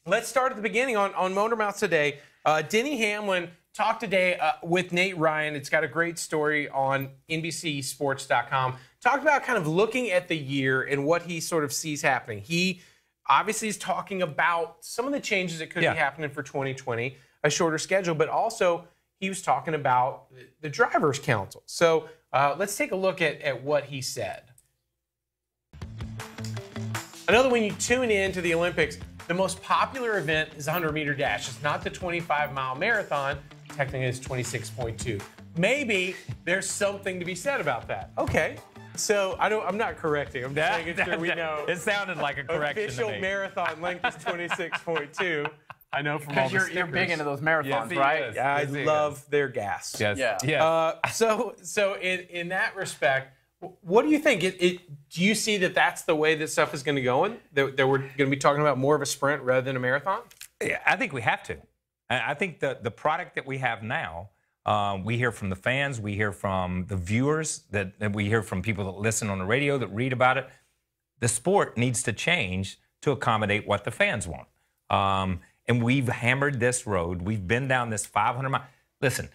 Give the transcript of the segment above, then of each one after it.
Let's start at the beginning on Motor Mouths today. Denny Hamlin talked today with Nate Ryan. It's got a great story on NBCSports.com. Talked about kind of looking at the year and what he sort of sees happening. He obviously is talking about some of the changes that could be happening for 2020, a shorter schedule, but also he was talking about the Drivers' Council. So let's take a look at what he said. I know that when you tune in to the Olympics, the most popular event is the 100-meter dash. It's not the 25-mile marathon. Technically, it's 26.2. Maybe there's something to be said about that. Okay. So I'm not correcting. I'm just making sure we know. It sounded like a correction. Official marathon length is 26.2 I know from all the stickers. You're big into those marathons, right? Yeah, I love their gas. Yes. Yeah. So in that respect, what do you think? Do you see that that's the way that stuff is going to go? That we're going to be talking about more of a sprint rather than a marathon? Yeah, I think we have to. I think the product that we have now, we hear from the fans, we hear from the viewers, that we hear from people that listen on the radio, that read about it. The sport needs to change to accommodate what the fans want. And we've hammered this road. We've been down this 500-mile. Listen,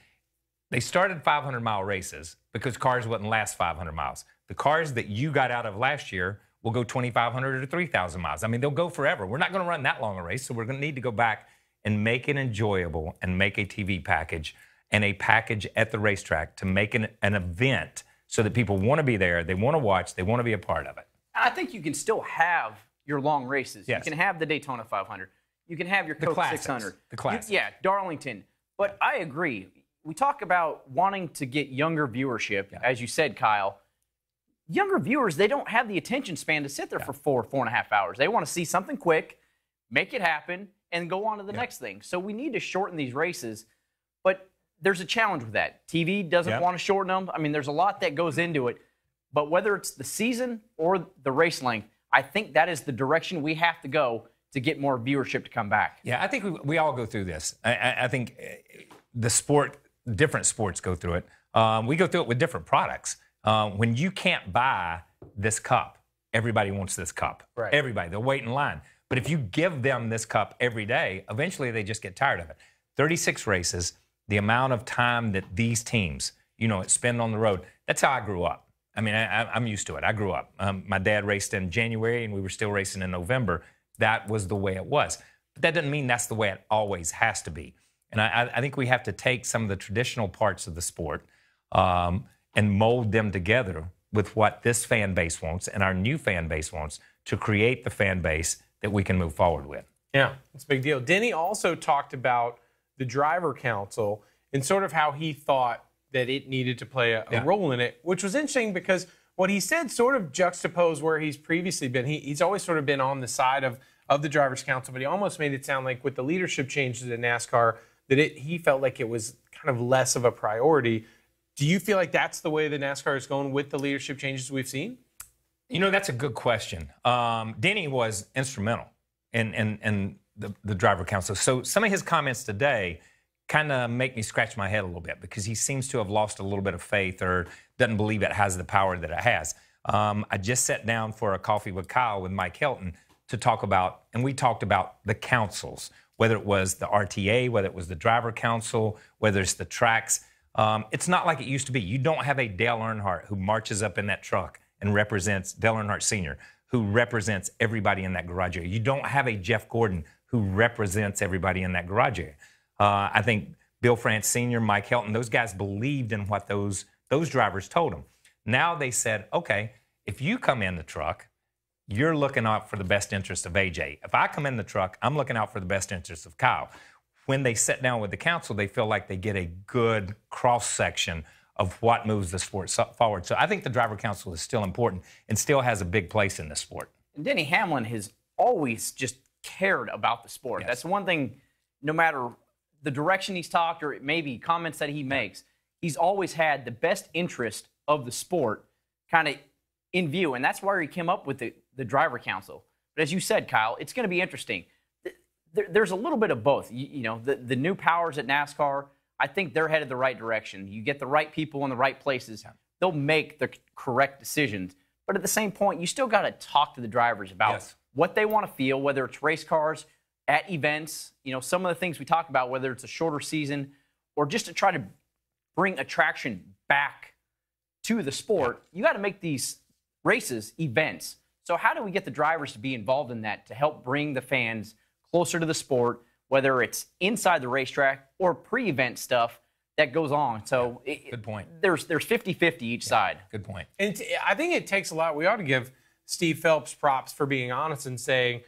they started 500-mile races because cars wouldn't last 500 miles. The cars that you got out of last year will go 2,500 or 3,000 miles. I mean, they'll go forever. We're not going to run that long a race, so we're going to need to go back and make it enjoyable and make a TV package and a package at the racetrack to make an event so that people want to be there, they want to watch, they want to be a part of it. I think you can still have your long races. Yes. You can have the Daytona 500. You can have your Coke 600. The classics. Yeah, Darlington. But I agree. We talk about wanting to get younger viewership, as you said, Kyle. Younger viewers, they don't have the attention span to sit there for 4.5 hours. They want to see something quick, make it happen, and go on to the next thing. So we need to shorten these races. But there's a challenge with that. TV doesn't want to shorten them. I mean, there's a lot that goes into it. But whether it's the season or the race length, I think that is the direction we have to go to get more viewership to come back. Yeah, I think we all go through this. I think the sport, different sports go through it. We go through it with different products. When you can't buy this cup, everybody wants this cup. Right. Everybody, they'll wait in line. But if you give them this cup every day, eventually they just get tired of it. 36 races, the amount of time that these teams, spend on the road, that's how I grew up. I mean, I'm used to it. I grew up. My dad raced in January, and we were still racing in November. That was the way it was. But that doesn't mean that's the way it always has to be. And I think we have to take some of the traditional parts of the sport and mold them together with what this fan base wants and our new fan base wants to create the fan base that we can move forward with. Yeah, it's a big deal. Denny also talked about the Driver Council and sort of how he thought that it needed to play a role in it, which was interesting because what he said sort of juxtaposed where he's previously been. He's always sort of been on the side of the Drivers' Council, but he almost made it sound like with the leadership changes in NASCAR that he felt like it was kind of less of a priority. Do you feel like that's the way that NASCAR is going with the leadership changes we've seen? That's a good question. Denny was instrumental in the Driver Council. So some of his comments today kind of make me scratch my head a little bit because he seems to have lost a little bit of faith or doesn't believe it has the power that it has. I just sat down for a coffee with Kyle with Mike Hilton to talk about, and we talked about the councils, whether it was the RTA, whether it was the Driver Council, whether it's the tracks. It's not like it used to be. You don't have a Dale Earnhardt who marches up in that truck and represents Dale Earnhardt Sr., who represents everybody in that garage area. You don't have a Jeff Gordon who represents everybody in that garage area. I think Bill France Sr., Mike Hilton, those guys believed in what those drivers told them. Now they said, okay, if you come in the truck, you're looking out for the best interest of AJ. If I come in the truck, I'm looking out for the best interest of Kyle. When they sit down with the council, they feel like they get a good cross-section of what moves the sport forward. So I think the Driver Council is still important and still has a big place in the sport. And Denny Hamlin has always just cared about the sport. Yes. That's one thing, no matter the direction he's talked or maybe comments that he makes, he's always had the best interest of the sport kind of in view. And that's why he came up with the Driver Council. But as you said, Kyle, it's going to be interesting. There's a little bit of both. The new powers at NASCAR, I think they're headed the right direction. You get the right people in the right places, they'll make the correct decisions. But at the same point, you still got to talk to the drivers about what they want to feel, whether it's race cars at events, some of the things we talk about, whether it's a shorter season or just to try to bring attraction back to the sport, you got to make these races events. So how do we get the drivers to be involved in that to help bring the fans closer to the sport, whether it's inside the racetrack or pre-event stuff that goes on? So good point. There's 50-50 each side. Good point. And I think it takes a lot. We ought to give Steve Phelps props for being honest and saying,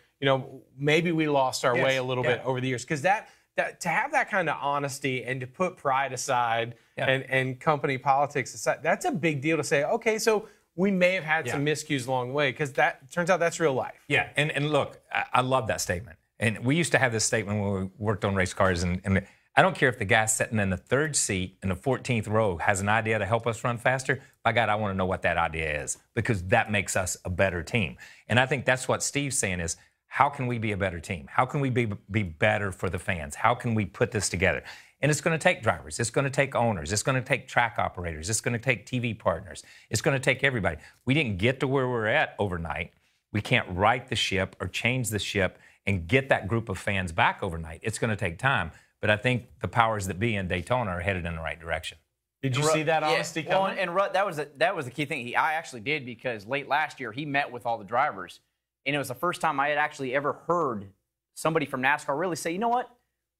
maybe we lost our way a little bit over the years. Because that to have that kind of honesty and to put pride aside and company politics aside, that's a big deal to say, okay, so we may have had some miscues along the way, because that turns out that's real life. Yeah, and look, I love that statement. And we used to have this statement when we worked on race cars, and I don't care if the guy sitting in the 3rd seat in the 14th row has an idea to help us run faster. By God, I want to know what that idea is, because that makes us a better team. And I think that's what Steve's saying is, how can we be a better team? How can we be better for the fans? How can we put this together? And it's going to take drivers. It's going to take owners. It's going to take track operators. It's going to take TV partners. It's going to take everybody. We didn't get to where we're at overnight. We can't right the ship or change the ship and get that group of fans back overnight. It's going to take time. But I think the powers that be in Daytona are headed in the right direction. Did you see that honesty coming? Well, and that was the key thing. I actually did, because late last year he met with all the drivers, and it was the first time I had actually ever heard somebody from NASCAR really say, you know what?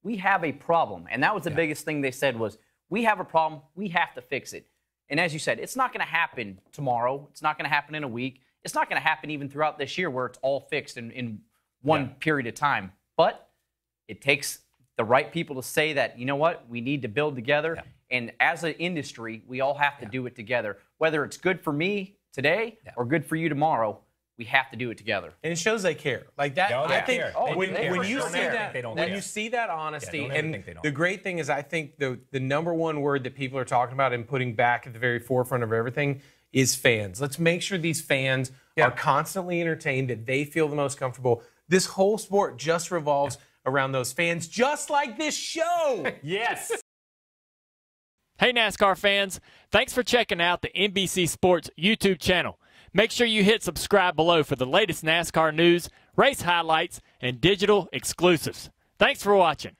We have a problem. And that was the biggest thing they said was, we have a problem. We have to fix it. And as you said, it's not going to happen tomorrow. It's not going to happen in a week. It's not going to happen even throughout this year where it's all fixed in one period of time. But it takes the right people to say that, you know what, we need to build together. And as an industry, we all have to do it together. Whether it's good for me today or good for you tomorrow, we have to do it together. And it shows they care. Like that, I think when you see that honesty, and the great thing is, I think the number one word that people are talking about and putting back at the very forefront of everything is fans. Let's make sure these fans are constantly entertained, that they feel the most comfortable. This whole sport just revolves around those fans, just like this show. Yes. Hey, NASCAR fans. Thanks for checking out the NBC Sports YouTube channel. Make sure you hit subscribe below for the latest NASCAR news, race highlights, and digital exclusives. Thanks for watching.